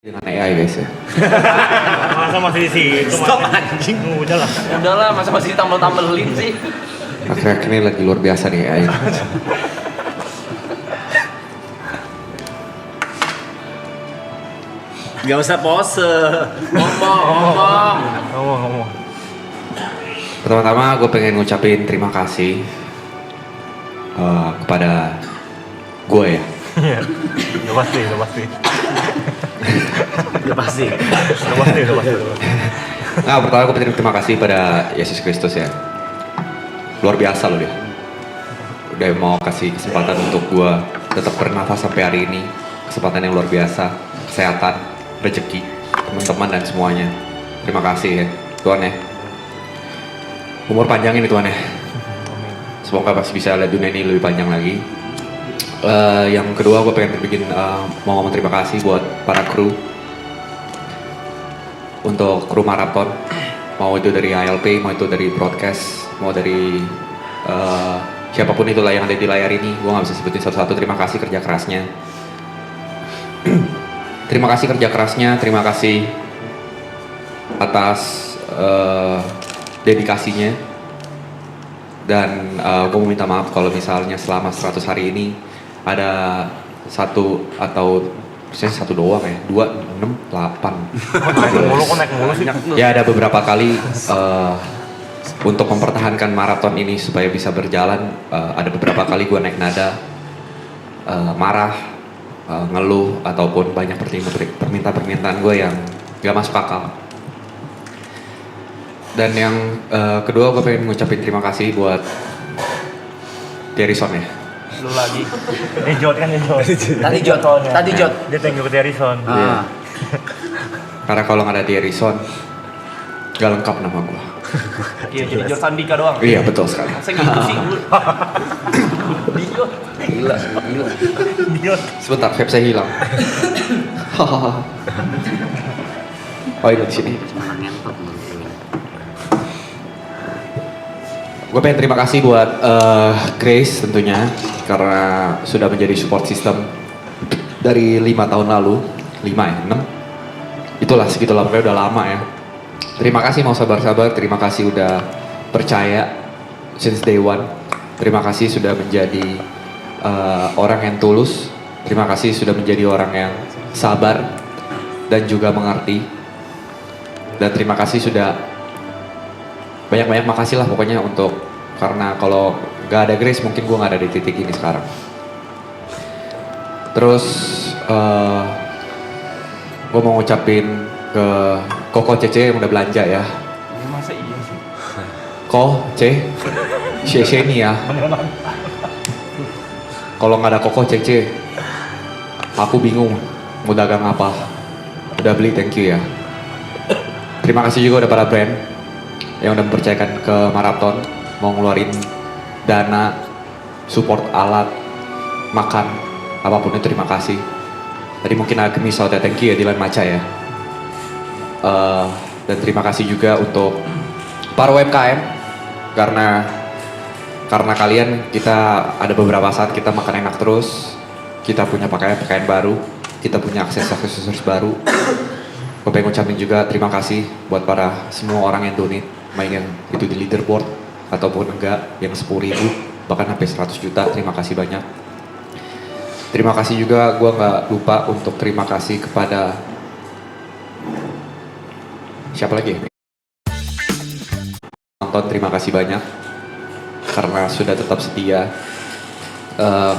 Dengan AI guys ya. Masa masih di situ? Stop anjing. Udahlah. Udahlah, masa masih ditambel-tambelin sih? Akhir-akhir ini lagi luar biasa nih AI. Gak usah pose, ngomong. Ngomong. Pertama-tama gue pengen ngucapin terima kasih kepada gue ya. Iya. Udah pasti. Udah pasti. Nah, pertama gue pengen terima kasih pada Yesus Kristus ya. Luar biasa loh dia. Udah mau kasih kesempatan untuk gue tetap bernafas sampai hari ini. Kesempatan yang luar biasa, kesehatan, rezeki, teman-teman dan semuanya. Terima kasih ya Tuhan ya. Umur panjang ini Tuhan ya. Semoga pasti bisa lihat dunia ini lebih panjang lagi. Yang kedua gue pengen mau ngomong terima kasih buat para kru. Untuk kru maraton, mau itu dari ALP, mau itu dari broadcast, mau dari siapapun itulah yang ada di layar ini, gue gak bisa sebutin satu-satu. Terima kasih kerja kerasnya. Terima kasih kerja kerasnya, terima kasih atas dedikasinya. Dan gue mau minta maaf kalau misalnya selama 100 hari ini ada satu atau saya satu doang ya, 2, 6, 8. Naik mulu sih. Ya ada beberapa kali untuk mempertahankan maraton ini supaya bisa berjalan, ada beberapa kali gue naik nada, marah, ngeluh, ataupun banyak permintaan gue yang gak masuk akal. Dan yang kedua gue pengen ngucapin terima kasih buat Terison ya. Lu lagi. Jod. Tadi Jod. Dia thank you ke Terison. Iya. Karena kalau nggak ada Terison, gak lengkap nama gue. Iya, jadi Jod Sandika doang. Iya betul sekali. Saya gitu sih. Gila. Jod. Sebentar, vape saya hilang. Oh ini di sini. Gue pengen terima kasih buat Grace tentunya karena sudah menjadi support system dari 5 tahun lalu. 5 ya? 6? Itulah segitulah, pokoknya udah lama ya. Terima kasih mau sabar-sabar, terima kasih udah percaya since day one. Terima kasih sudah menjadi orang yang tulus. Terima kasih sudah menjadi orang yang sabar dan juga mengerti. Dan terima kasih sudah banyak-banyak makasih lah pokoknya untuk, karena kalau gak ada Grace mungkin gue gak ada di titik ini sekarang. Terus gue mau ngucapin ke Koko Cece yang udah belanja ya. Masa iya sih? Ko Cece nih ya. Kalau nggak ada Koko Cece, aku bingung mau dagang apa. Udah beli, thank you ya. Terima kasih juga udah para brand yang udah mempercayakan ke maraton, mau ngeluarin dana, support alat, makan, apapun itu terima kasih. Tadi mungkin agak misal ya, thank you ya Dilan Maca ya. Dan terima kasih juga untuk para UMKM karena kalian kita ada beberapa saat kita makan enak terus, kita punya pakaian baru, kita punya aksesoris baru. Gue pengen ngucapin juga terima kasih buat para semua orang yang donate, main yang itu di leaderboard ataupun enggak, yang 10.000 bahkan sampai 100 juta, terima kasih banyak. Terima kasih juga, gue nggak lupa untuk terima kasih kepada siapa lagi ya? Nonton, terima kasih banyak karena sudah tetap setia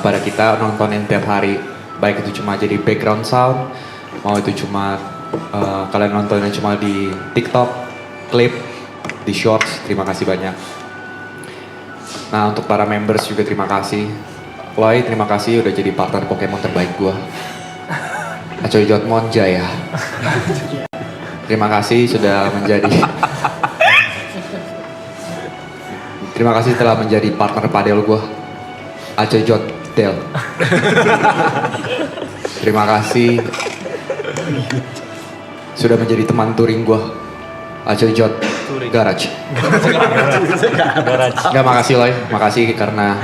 pada kita nontonin tiap hari, baik itu cuma jadi background sound, mau itu cuma kalian nontonnya cuma di TikTok, klip, di shorts, terima kasih banyak. Nah untuk para members juga terima kasih. Woi terima kasih udah jadi partner Pokemon terbaik gua. Acoy Jotmonja ya. Terima kasih sudah menjadi. Terima kasih telah menjadi partner padel gua. Acoy Jotel. Terima kasih sudah menjadi teman touring gua. Acoy Jot Garage. Enggak, makasih Loy, makasih karena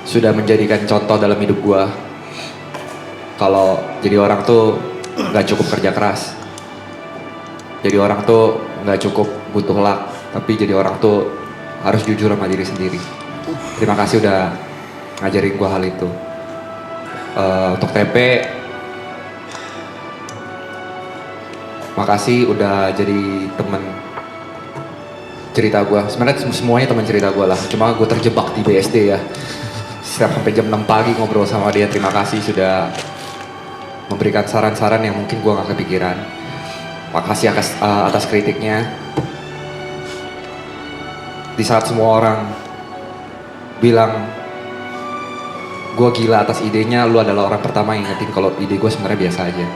sudah menjadikan contoh dalam hidup gua. Kalau jadi orang tuh nggak cukup kerja keras. Jadi orang tuh nggak cukup butuh luck, tapi jadi orang tuh harus jujur sama diri sendiri. Terima kasih udah ngajarin gue hal itu. Untuk TP, makasih udah jadi temen cerita gue. Sebenarnya semuanya teman cerita gue lah, cuma gue terjebak di BSD ya. Setiap sampai jam 6 pagi ngobrol sama dia. Terima kasih sudah memberikan saran-saran yang mungkin gue gak kepikiran. Makasih atas kritiknya. Di saat semua orang bilang gue gila atas idenya, lu adalah orang pertama yang ingetin kalau ide gue sebenarnya biasa aja.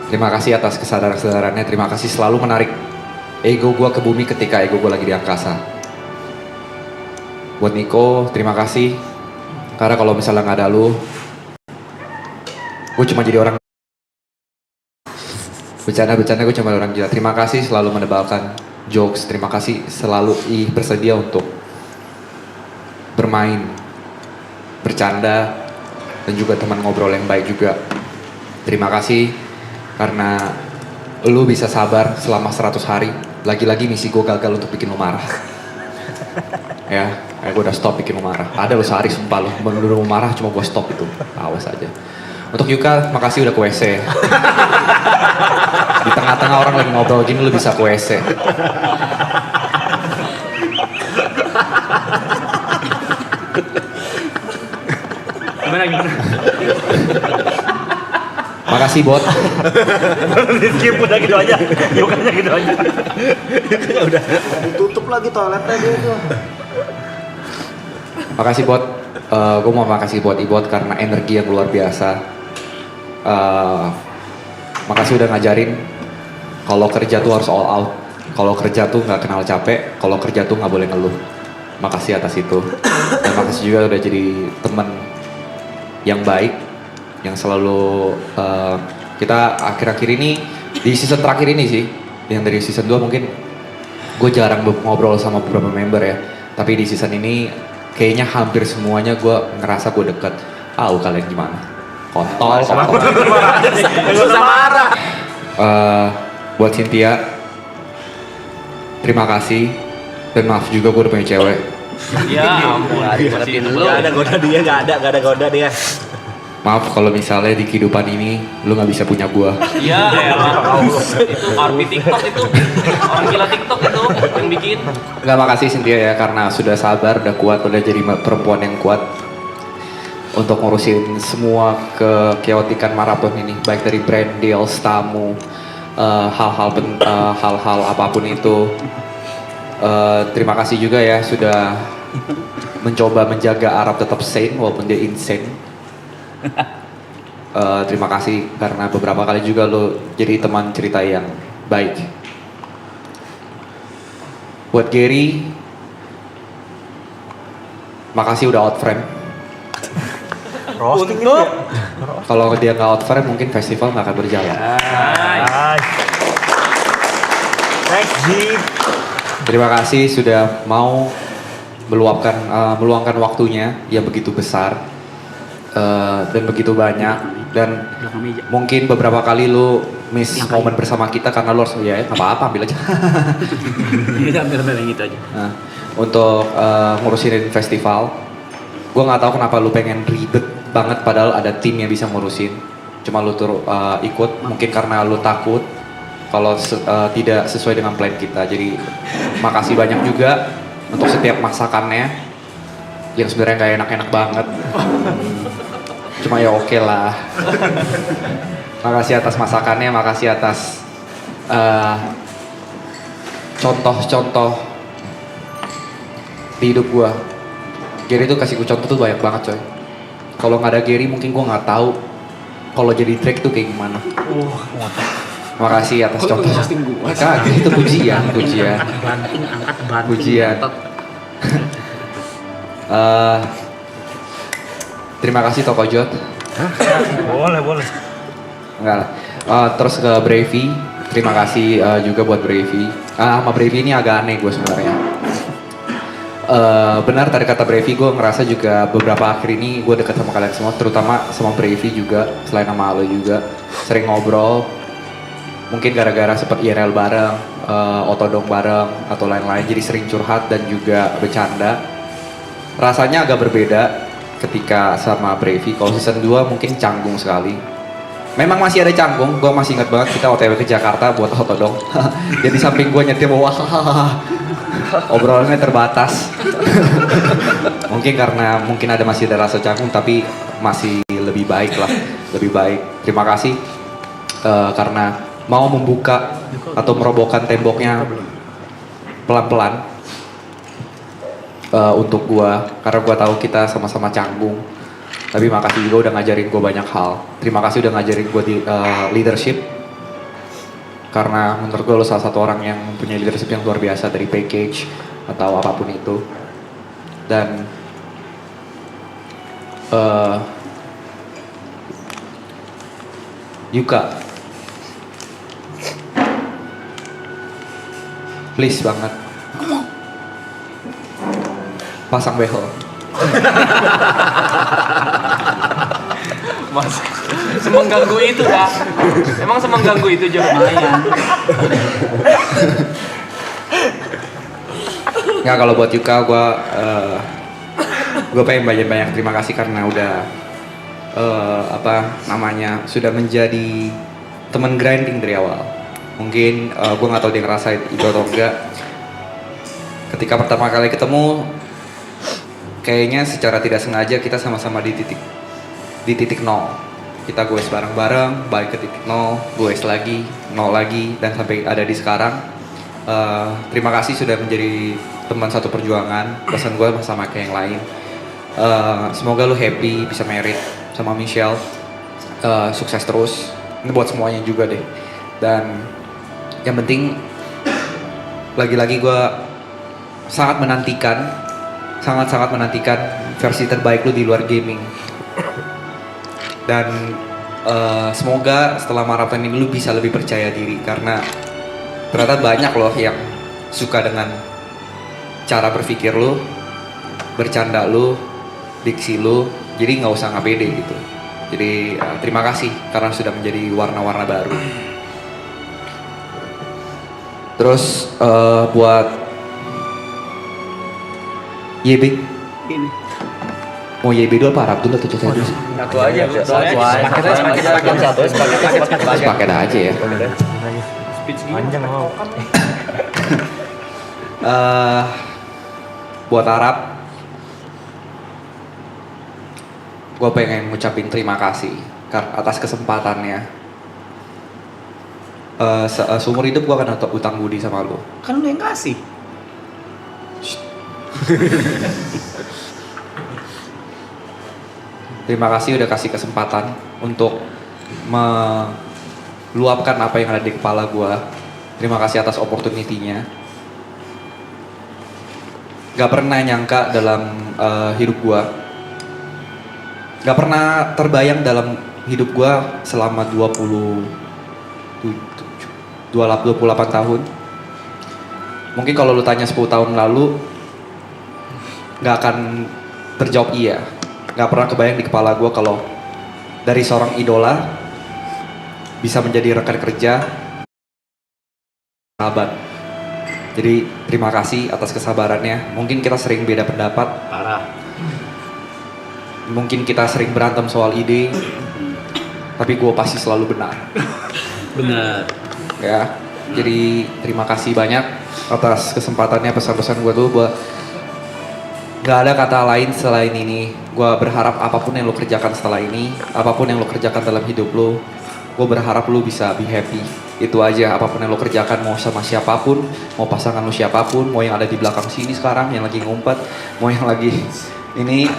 Terima kasih atas kesadaran-kesadarannya. Terima kasih selalu menarik ego gue ke bumi ketika ego gue lagi di angkasa. Buat Niko, terima kasih. Karena kalau misalnya nggak ada lu, gue cuma jadi orang bercanda gue cuma orang gila. Terima kasih selalu menebalkan jokes. Terima kasih selalu bersedia untuk bermain, bercanda, dan juga teman ngobrol yang baik juga. Terima kasih karena lu bisa sabar selama 100 hari. Lagi-lagi misi gue gagal untuk bikin lu marah. Ya, gue udah stop bikin lu marah. Ada lu sehari sumpah lu, bener-bener lu marah cuma gue stop itu. Awas aja. Untuk Yuka, makasih udah ke WC. Di tengah-tengah orang lagi ngobrol gini lu bisa ke WC. Gimana? Makasih bot. Skip udah gitu aja. Yukanya gitu aja. Yukanya udah tutup lagi toiletnya dia tuh. Makasih bot. Gue mau makasih buat Ibot karena energi yang luar biasa. Makasih udah ngajarin kalau kerja tuh harus all out. Kalau kerja tuh nggak kenal capek. Kalau kerja tuh nggak boleh ngeluh. Makasih atas itu. Dan makasih juga udah jadi teman yang baik, yang selalu kita akhir-akhir ini di season terakhir ini sih, yang dari season 2 mungkin gue jarang ngobrol sama beberapa member ya, tapi di season ini kayaknya hampir semuanya gue ngerasa gue deket. Kalian gimana? Kontol. Susah marah. Buat Cynthia, terima kasih dan maaf juga gue udah punya cewek. Ya ampun, masih lu. Gak ada goda dia, gak ada goda dia. Maaf kalau misalnya di kehidupan ini lu nggak bisa punya gue. Iya, elah. Itu army TikTok itu. Orang gila TikTok itu yang bikin. Nggak, makasih Cynthia ya karena sudah sabar, udah kuat, udah jadi perempuan yang kuat untuk ngurusin semua kekeotikan maraton ini, baik dari brand deals, tamu, hal-hal apapun itu. Terima kasih juga ya sudah mencoba menjaga Arab tetap sane walaupun dia insane. Terima kasih karena beberapa kali juga lo jadi teman cerita yang baik. Buat Gary, makasih udah out frame. Roasting Untuk Kalau dia nggak out frame mungkin festival nggak akan berjalan. Nice. Thanks G. Terima kasih sudah mau meluangkan waktunya yang begitu besar dan begitu banyak, dan mungkin beberapa kali lu miss momen bersama kita karena lu harus ya nggak apa-apa ambil aja. Iya, ambil yang itu aja. Nah, untuk ngurusin festival, gue nggak tahu kenapa lu pengen ribet banget padahal ada tim yang bisa ngurusin. Cuma lu ikut mungkin karena lu takut kalau tidak sesuai dengan plan kita. Jadi makasih banyak juga untuk setiap masakannya yang sebenarnya nggak enak-enak banget. Cuma ya oke lah. Makasih atas masakannya, makasih atas contoh-contoh di hidup gua. Gary tuh kasih gue contoh tuh banyak banget coy. Kalau nggak ada Gary mungkin gua nggak tahu kalau jadi Drake tuh kayak gimana. Makasih atas contoh. Kagak itu pujian. Banting, angkat, banting. Pujian. Terima kasih Toko Jot. Boleh. Enggak lah. Terus ke Bravey, terima kasih juga buat Bravey. Sama Bravey ini agak aneh gue sebenarnya. Benar tadi kata Brevi, gue ngerasa juga beberapa akhir ini gue dekat sama kalian semua, terutama sama Brevi juga, selain sama lo juga. Sering ngobrol, mungkin gara-gara sempat IRL bareng, otodong bareng, atau lain-lain, jadi sering curhat dan juga bercanda. Rasanya agak berbeda ketika sama Brevi. Kalau season 2 mungkin canggung sekali. Memang masih ada canggung, gue masih ingat banget kita OTW ke Jakarta buat otodong. Jadi samping gue nyetir, wah obrolannya terbatas. Mungkin karena masih ada rasa canggung, tapi masih lebih baik lah, lebih baik. Terima kasih karena mau membuka atau merobohkan temboknya pelan-pelan untuk gua, karena gua tahu kita sama-sama canggung. Tapi makasih juga udah ngajarin gua banyak hal. Terima kasih udah ngajarin gua di leadership. Karena menurut gue lo salah satu orang yang mempunyai leadership yang luar biasa dari package atau apapun itu. Dan Yuka, please banget pasang behel. Mas, semengganggu itu dah. Emang semengganggu itu juga lumayan. Nggak, kalau buat Yuka, gue pengen banyak terima kasih karena udah sudah menjadi teman grinding dari awal. Mungkin gue nggak tahu dia ngerasain itu atau enggak. Ketika pertama kali ketemu, kayaknya secara tidak sengaja kita sama-sama di titik nol. Kita goes bareng-bareng, balik ke titik nol, goes lagi, nol lagi, dan sampai ada di sekarang. Terima kasih sudah menjadi teman satu perjuangan. Pesan gue sama kayak yang lain. Semoga lu happy, bisa married sama Michelle. Sukses terus. Ini buat semuanya juga deh. Dan yang penting, lagi-lagi gue sangat menantikan versi terbaik lu di luar gaming. Dan semoga setelah maraton ini lu bisa lebih percaya diri, karena ternyata banyak loh yang suka dengan cara berpikir lu, bercanda lu, diksi lu, jadi nggak usah ngapede gitu. Jadi terima kasih karena sudah menjadi warna-warna baru. Terus buat YB Ini. mau YB dulu apa Arab dulu atau Cece dulu? Satu aja. Terus paket aja ya. Panjang mau. Buat Arab, gue pengen ngucapin terima kasih atas kesempatannya. Seumur hidup gue akan utang budi sama lo. Kan lu yang kasih. Terima kasih udah kasih kesempatan untuk meluapkan apa yang ada di kepala gue. Terima kasih atas opportunity-nya. Gak pernah nyangka dalam hidup gue, gak pernah terbayang dalam hidup gue selama 28 tahun. Mungkin kalau lu tanya 10 tahun lalu, gak akan terjawab iya. Gak pernah kebayang di kepala gue kalau dari seorang idola bisa menjadi rekan kerja, sahabat. Jadi terima kasih atas kesabarannya. Mungkin kita sering beda pendapat, Parah. mungkin kita sering berantem soal ide, tapi gue pasti selalu benar. Benar. Ya, jadi terima kasih banyak atas kesempatannya. Pesan-pesan gue tuh gak ada kata lain selain ini. Gue berharap apapun yang lo kerjakan setelah ini, apapun yang lo kerjakan dalam hidup lo, gue berharap lo bisa be happy. Itu aja, apapun yang lo kerjakan, mau sama siapapun, mau pasangan lo siapapun, mau yang ada di belakang sini sekarang, yang lagi ngumpet, mau yang lagi ini